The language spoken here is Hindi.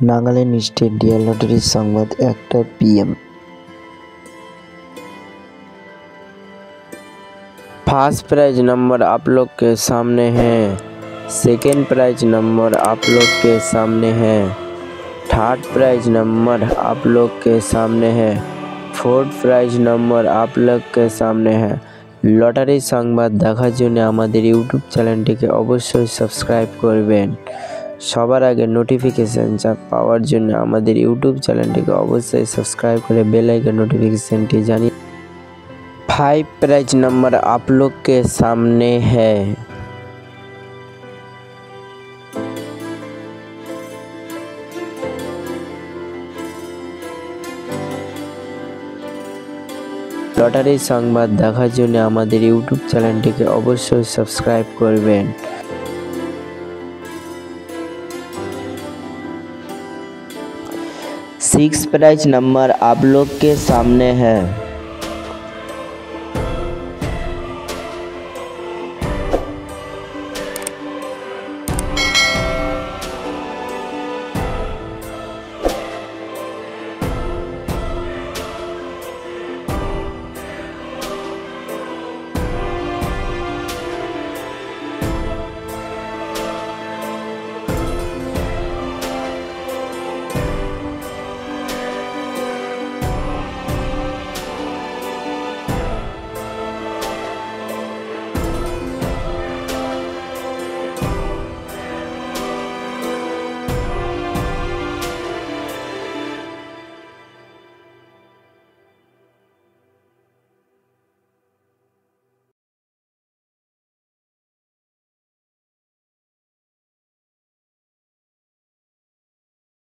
Nagaland state dear lottery Sambad 1टा PM। फर्स्ट प्राइज नंबर आप लोग के सामने है, सेकेंड प्राइज नंबर आप लोग के सामने है, थर्ड प्राइज नंबर आप लोग के सामने है, फोर्थ प्राइज नंबर आप लोग के सामने है। लटारी संबाद देखार जन्य आमादेर यूट्यूब चैनलटिके अवश्य सबस्क्राइब करबेन। सबार आगे नोटिफिकेशन पाওয়ার জন্য आमादेर यूट्यूब चैनलटिके अवश्य सबस्क्राइब करे बेल आइकन नोटिफिकेशनटी जानिए। 5 प्राइज नंबर आप लोग के सामने है, लटारी संबाद देखार जन्य आमादेर यूट्यूब चैनलटिके अवश्य सबस्क्राइब करबेन। 6 प्राइज नंबर आप लोग के सामने है,